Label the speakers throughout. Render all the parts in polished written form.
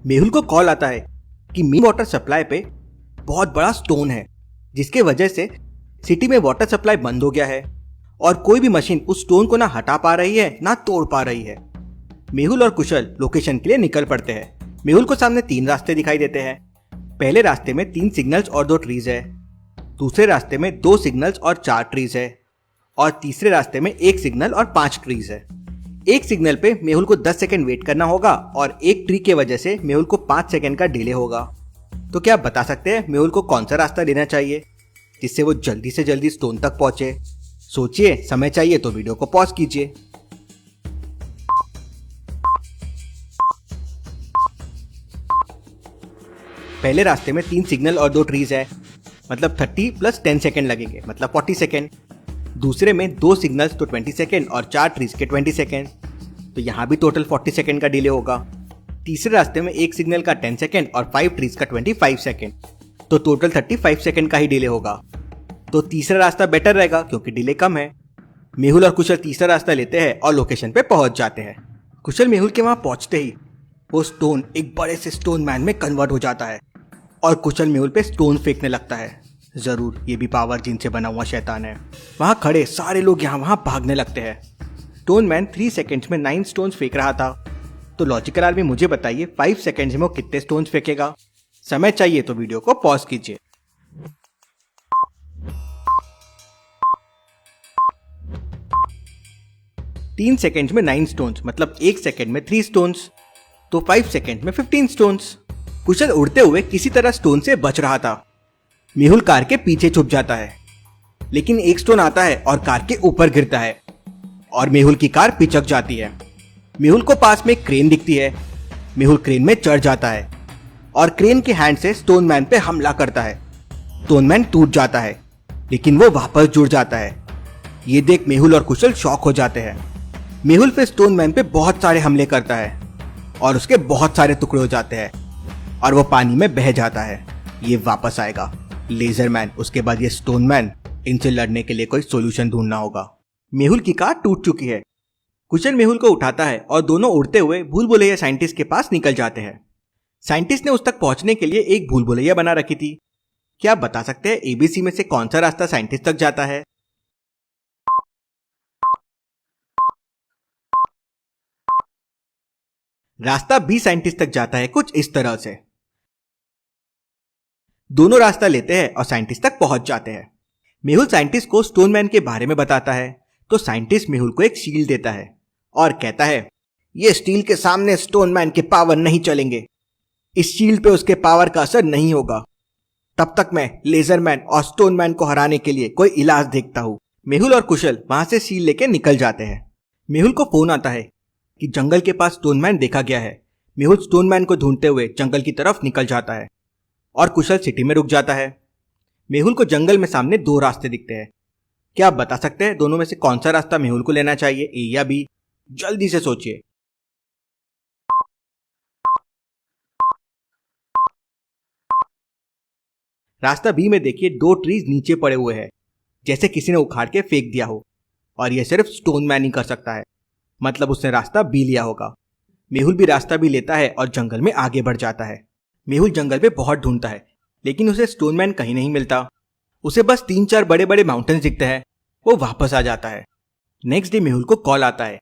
Speaker 1: मेहुल को कॉल आता है कि मेन वाटर सप्लाई पे बहुत बड़ा स्टोन है, जिसके वजह से सिटी में वाटर सप्लाई बंद हो गया है और कोई भी मशीन उस स्टोन को ना हटा पा रही है ना तोड़ पा रही है। मेहुल और कुशल लोकेशन के लिए निकल पड़ते हैं। मेहुल को सामने 3 रास्ते दिखाई देते हैं। पहले रास्ते में 3 सिग्नल्स और 2 ट्रीज है, दूसरे रास्ते में 2 सिग्नल्स और 4 ट्रीज है और तीसरे रास्ते में 1 सिग्नल और 5 ट्रीज है। एक सिग्नल पे मेहुल को 10 सेकंड वेट करना होगा और एक ट्री के वजह से मेहुल को 5 सेकंड का डिले होगा। तो क्या आप बता सकते हैं मेहुल को कौन सा रास्ता लेना चाहिए जिससे वो जल्दी से जल्दी स्टोन तक पहुंचे? सोचिए, समय चाहिए तो वीडियो को पॉज कीजिए। पहले रास्ते में 3 सिग्नल और 2 ट्रीज है, मतलब 30 + 10 सेकंड लगेंगे, मतलब 40 सेकंड। दूसरे में 2 सिग्नल्स तो 20 सेकंड और 4 ट्रीज के 20 सेकंड, तो यहाँ भी टोटल 40 सेकंड का डिले होगा। तीसरे रास्ते में 1 सिग्नल का 10 सेकंड और 5 ट्रीज का 25 सेकंड, तो टोटल 35 सेकंड का ही डिले होगा। तो तीसरा रास्ता बेटर रहेगा क्योंकि डिले कम है। मेहुल और कुशल तीसरा रास्ता लेते हैं और लोकेशन पे पहुंच जाते हैं। कुशल मेहुल के वहां पहुंचते ही वो स्टोन एक बड़े से स्टोन मैन में कन्वर्ट हो जाता है और कुशल मेहुल पे स्टोन फेंकने लगता है। जरूर ये भी पावर जीन से बना हुआ शैतान है। वहां खड़े सारे लोग यहाँ वहां भागने लगते हैं। स्टोन मैन 3 सेकंड्स में 9 स्टोन्स फेंक रहा था, तो लॉजिकल आर्मी मुझे बताइए 5 सेकंड्स में वो कितने स्टोन्स फेंकेगा? समय चाहिए तो वीडियो को पॉज कीजिए। तीन सेकंड्स में 9 स्टोन्स, मतलब 1 सेकंड में 3 स्टोन्स, तो 5 सेकंड में 15 स्टोन्स। कुशल उड़ते हुए किसी तरह स्टोन से बच रहा था। मेहुल कार के पीछे छुप जाता है, लेकिन एक स्टोन आता है और कार के ऊपर गिरता है और मेहुल की कार पिचक जाती है। मेहुल को पास में एक क्रेन दिखती है। मेहुल क्रेन में चढ़ जाता है और क्रेन के हैंड से स्टोन मैन पे हमला करता है। स्टोन मैन टूट जाता है, लेकिन वो वापस जुड़ जाता है। ये देख मेहुल और कुशल शॉक हो जाते हैं। मेहुल फिर स्टोन मैन पे बहुत सारे हमले करता है और उसके बहुत सारे टुकड़े हो जाते हैं और वो पानी में बह जाता है। ये वापस आएगा लेजर मैन। उसके बाद ये स्टोन मैन, इनसे लड़ने के लिए कोई सॉल्यूशन ढूंढना होगा। मेहुल की कार टूट चुकी है। कुशल मेहुल को उठाता है और दोनों उड़ते हुए भूल भुलैया साइंटिस्ट के पास निकल जाते हैं। साइंटिस्ट ने उस तक पहुंचने के लिए एक भूल भुलैया बना रखी थी। क्या आप बता सकते हैं ABC में से कौन सा रास्ता साइंटिस्ट तक जाता है? रास्ता B साइंटिस्ट तक जाता है कुछ इस तरह से। दोनों रास्ता लेते हैं और साइंटिस्ट तक पहुंच जाते हैं। मेहुल साइंटिस्ट को स्टोन मैन के बारे में बताता है, तो साइंटिस्ट मेहुल को एक शील्ड देता है और कहता है, ये स्टील के सामने स्टोन मैन के पावर नहीं चलेंगे। इस शील्ड पे उसके पावर का असर नहीं होगा। तब तक मैं लेजर मैन और स्टोन मैन को हराने के लिए कोई इलाज देखता हूँ। मेहुल और कुशल वहां से शील्ड लेके निकल जाते हैं। मेहुल को फोन आता है कि जंगल के पास स्टोन मैन देखा गया है। मेहुल स्टोन मैन को ढूंढते हुए जंगल की तरफ निकल जाता है और कुशल सिटी में रुक जाता है। मेहुल को जंगल में सामने 2 रास्ते दिखते हैं। क्या आप बता सकते हैं दोनों में से कौन सा रास्ता मेहुल को लेना चाहिए, A या B? जल्दी से सोचिए। रास्ता B में देखिए 2 ट्रीज नीचे पड़े हुए हैं, जैसे किसी ने उखाड़ के फेंक दिया हो, और यह सिर्फ स्टोन मैन ही कर सकता है, मतलब उसने रास्ता B लिया होगा। मेहुल भी रास्ता B लेता है और जंगल में आगे बढ़ जाता है। मेहुल जंगल पे बहुत ढूंढता है, लेकिन उसे स्टोन मैन कहीं नहीं मिलता। उसे बस 3-4 बड़े बड़े माउंटेन्स दिखते हैं। वो वापस आ जाता है। नेक्स्ट डे मेहुल को कॉल आता है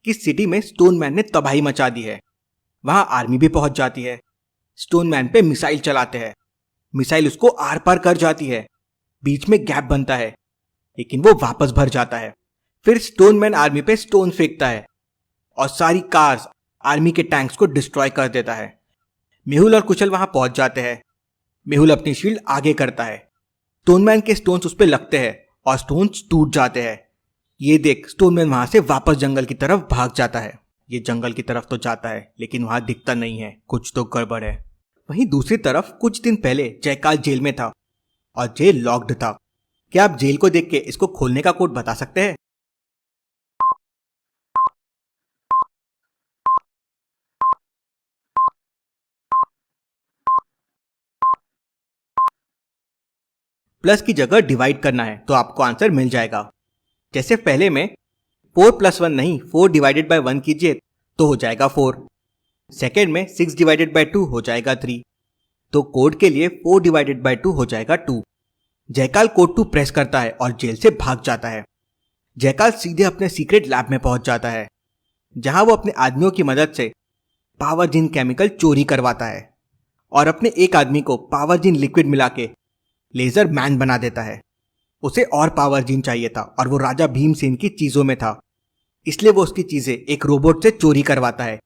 Speaker 1: कि सिटी में स्टोन मैन ने तबाही मचा दी है। वहां आर्मी भी पहुंच जाती है। स्टोन मैन पे मिसाइल चलाते हैं। मिसाइल उसको आर पार कर जाती है। बीच में गैप बनता है, लेकिन वो वापस भर जाता है। फिर स्टोन मैन आर्मी पे स्टोन फेंकता है और सारी कार्स, आर्मी के टैंक्स को डिस्ट्रॉय कर देता है। मेहुल और कुशल वहां पहुंच जाते हैं। मेहुल अपनी शील्ड आगे करता है। स्टोन मैन के स्टोन्स उस पे लगते हैं और स्टोन्स टूट जाते हैं। ये देख स्टोन मैन वहां से वापस जंगल की तरफ भाग जाता है। ये जंगल की तरफ तो जाता है, लेकिन वहां दिखता नहीं है, कुछ तो गड़बड़ है। वहीं दूसरी तरफ कुछ दिन पहले जयकाल जेल में था और जेल लॉक्ड था। क्या आप जेल को देख के इसको खोलने का कोड बता सकते हैं? प्लस की जगह डिवाइड करना है तो आपको आंसर मिल जाएगा। जैसे पहले में 4 + 1 नहीं, 4 ÷ 1 कीजिए तो हो जाएगा 4। सेकेंड में 6/2 हो जाएगा 3। तो कोड के लिए 4/2 हो जाएगा 2। जयकाल कोड 2 प्रेस करता है और जेल से भाग जाता है। जयकाल सीधे अपने सीक्रेट लैब में पहुंच जाता है, जहां वो अपने आदमियों की मदद से पावर जिन केमिकल चोरी करवाता है और अपने एक आदमी को पावर जिन लिक्विड मिला के लेजर मैन बना देता है। उसे और पावर जिन चाहिए था और वो राजा भीमसेन की चीजों में था, इसलिए वो उसकी चीजें एक रोबोट से चोरी करवाता है,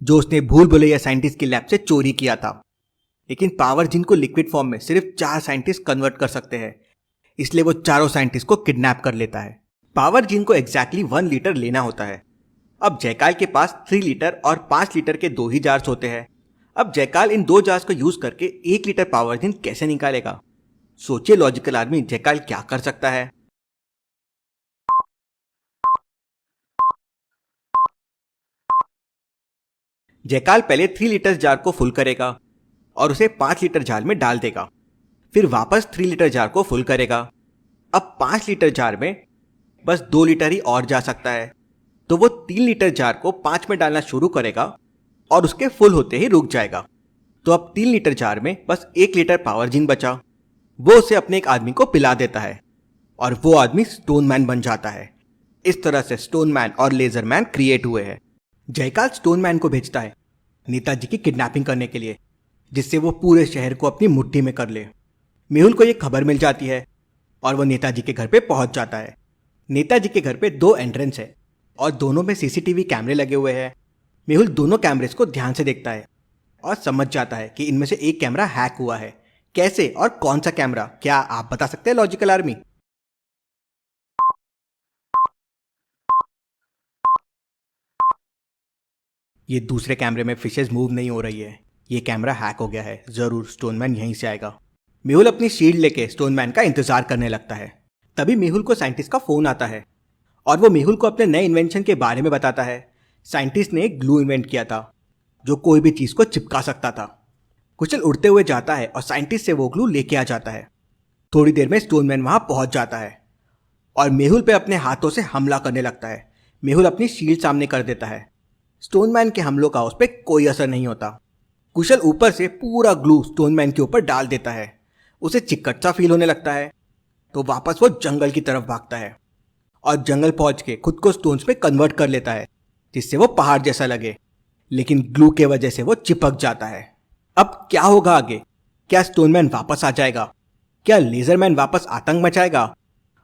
Speaker 1: जो उसने भूल भुलैया साइंटिस्ट की लैब से चोरी किया था। लेकिन पावर जिन को लिक्विड फॉर्म में सिर्फ 4 साइंटिस्ट कन्वर्ट कर सकते हैं, इसलिए वो चारों साइंटिस्ट को किडनैप कर लेता है। पावर जिन को एग्जैक्टली 1 लीटर लेना होता है। अब जयकाल के पास 3 लीटर और 5 लीटर के 2 ही जार्स होते हैं। अब जयकाल इन 2 जार्स को यूज करके 1 लीटर पावर जिन कैसे निकालेगा? सोचिए लॉजिकल आर्मी, जयकाल क्या कर सकता है? जयकाल पहले 3 लीटर जार को फुल करेगा और उसे 5 लीटर जार में डाल देगा। फिर वापस 3 लीटर जार को फुल करेगा। अब 5 लीटर जार में बस 2 लीटर ही और जा सकता है, तो वो 3 लीटर जार को 5 में डालना शुरू करेगा और उसके फुल होते ही रुक जाएगा। तो अब 3 लीटर जार में बस 1 लीटर पावर जिन बचा। वो उसे अपने एक आदमी को पिला देता है और वो आदमी स्टोन मैन बन जाता है। इस तरह से स्टोन मैन और लेजर मैन क्रिएट हुए हैं। जयकाल स्टोन मैन को भेजता है नेताजी की किडनैपिंग करने के लिए, जिससे वो पूरे शहर को अपनी मुट्ठी में कर ले। मेहुल को ये खबर मिल जाती है और वो नेताजी के घर पे पहुंच जाता है। नेताजी के घर पे 2 एंट्रेंस है और दोनों में सीसीटीवी कैमरे लगे हुए हैं। मेहुल दोनों कैमरेस को ध्यान से देखता है और समझ जाता है कि इनमें से एक कैमरा हैक हुआ है। कैसे और कौन सा कैमरा, क्या आप बता सकते हैं लॉजिकल आर्मी? ये दूसरे कैमरे में फिशेस मूव नहीं हो रही है। ये कैमरा हैक हो गया है, जरूर स्टोनमैन यहीं से आएगा। मेहुल अपनी शील्ड लेके स्टोनमैन का इंतजार करने लगता है। तभी मेहुल को साइंटिस्ट का फोन आता है और वो मेहुल को अपने नए इन्वेंशन के बारे में बताता है। साइंटिस्ट ने एक ग्लू इन्वेंट किया था जो कोई भी चीज को चिपका सकता था। कुशल उड़ते हुए जाता है और साइंटिस्ट से वो ग्लू लेके आ जाता है। थोड़ी देर में स्टोनमैन वहां पहुंच जाता है और मेहुल पे अपने हाथों से हमला करने लगता है। मेहुल अपनी शील्ड सामने कर देता है। स्टोनमैन के हमलों का उस पर कोई असर नहीं होता। कुशल ऊपर से पूरा ग्लू स्टोनमैन के ऊपर डाल देता है। उसे चिकट सा फील होने लगता है, तो वापस वो जंगल की तरफ भागता है और जंगल पहुंच के खुद को स्टोन्स में कन्वर्ट कर लेता है, जिससे वो पहाड़ जैसा लगे। लेकिन ग्लू के वजह से वो चिपक जाता है। अब क्या होगा आगे? क्या स्टोनमैन वापस आ जाएगा? क्या लेजरमैन वापस आतंक मचाएगा?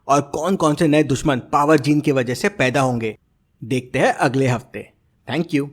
Speaker 1: और कौन कौन से नए दुश्मन पावर जीन की वजह से पैदा होंगे? देखते हैं अगले हफ्ते। Thank you.